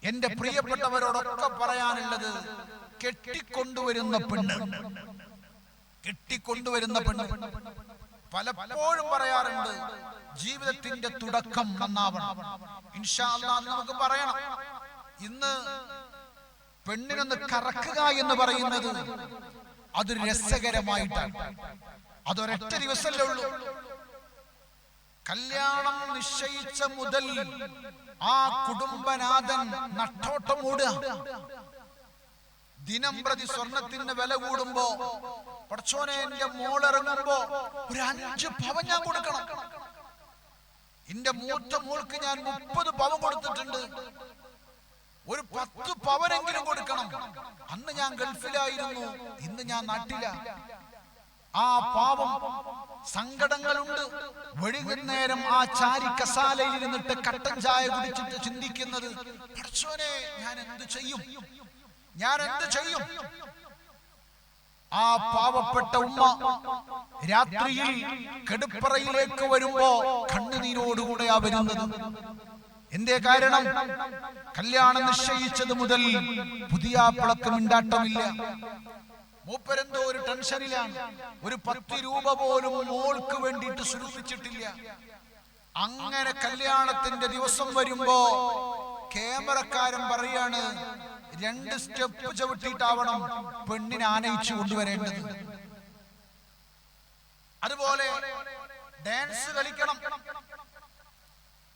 എന്റെ പ്രിയപ്പെട്ടവരോടൊക്കെ പറയാനുള്ളത്, കെട്ടിക്കൊണ്ടുവരുന്ന പെണ്ണ് പലപ്പോഴും പറയാറുണ്ട്, ജീവിതത്തിന്റെ തുടക്കം നന്നാവണം. ഇൻഷാ അല്ലാഹ് നമുക്ക് പറയണം, ഇന്ന് പെണ്ണിനൊന്ന് കറക്കുക എന്ന് പറയുന്നത് അത് രസകരമായിട്ടാണ്. അതൊരൊറ്റ ദിവസമല്ലേ ഉള്ളൂ. കല്യാണം നിശ്ചയിച്ച മുതൽ ആ കുടുംബനാഥൻ നട്ടോട്ടം ഓടുക. ദിനം പ്രതി സ്വർണത്തിന് വില കൂടുമ്പോ, പടച്ചോനെ എന്റെ മോളിറങ്ങുമ്പോ ഒരു 5 പവൻ ഞാൻ കൊടുക്കണം. എന്റെ മൂത്ത മോൾക്ക് ഞാൻ 30 പവൻ കൊടുത്തിട്ടുണ്ട്, ഒരു 10 പവനെങ്കിലും കൊടുക്കണം. അന്ന് ഞാൻ ഗൾഫിലായിരുന്നു, ഇന്ന് ഞാൻ നാട്ടിലാ. ആ പാവം സങ്കടങ്ങളുണ്ട്. വൈകുന്നേരം ആ ചാരി കസാലയിൽ ഇരുന്നിട്ട് കട്ടൻ ചായ കുടിച്ചിട്ട് ചിന്തിക്കുന്നത്, പടച്ചോനെ ഞാൻ എന്ത് ചെയ്യും. ആ പാവപ്പെട്ട ഉമ്മ രാത്രിയിൽ കെടുപ്പറയിലേക്ക് വരുമ്പോ കണ്ണുനീരോടുകൂടെയാ വരുന്നത്. എന്തേ കാരണം? കല്യാണം നിശ്ചയിച്ചത് മുതൽ പുതിയാപ്പിളക്ക് മിണ്ടാട്ടമില്ല. മൂപ്പരെന്തോ ഒരു ടെൻഷനിലാണ്. ഒരു 10 രൂപ പോലും മോൾക്ക് വേണ്ടിയിട്ട് സുരക്ഷിച്ചിട്ടില്ല. അങ്ങനെ കല്യാണത്തിന്റെ ദിവസം വരുമ്പോ ക്യാമറക്കാരൻ പറയാണ്, 2 സ്റ്റെപ്പ് ചവിട്ടിയിട്ടാവണം പെണ്ണിനെ ആനയിച്ചു കൊണ്ടുവരേണ്ടത്. അതുപോലെ ഡാൻസ് കളിക്കണം.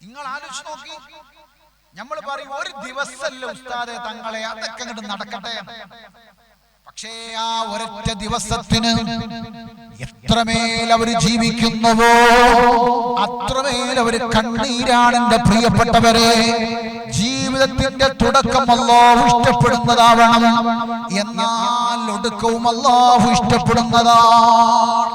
നിങ്ങൾ ആലോചിച്ച് നോക്കി, നമ്മൾ പറയും ഒരു ദിവസമല്ല ഉസ്താദെ തങ്ങളെ, അതൊക്കെ അങ്ങോട്ട് നടക്കട്ടെ. പക്ഷേ ആ ഒരൊറ്റ ദിവസത്തിന് എത്രമേൽ അവർ ജീവിക്കുന്നുവോ അത്രമേൽ അവർ കണ്ണീരാണ്. എന്റെ പ്രിയപ്പെട്ടവരെ, ജീവിതത്തിന്റെ തുടക്കം അല്ലാഹു ഇഷ്ടപ്പെടുന്നതാവണം, എന്നാൽ ഒടുക്കവും അല്ലാഹു ഇഷ്ടപ്പെടുന്നതാണ്.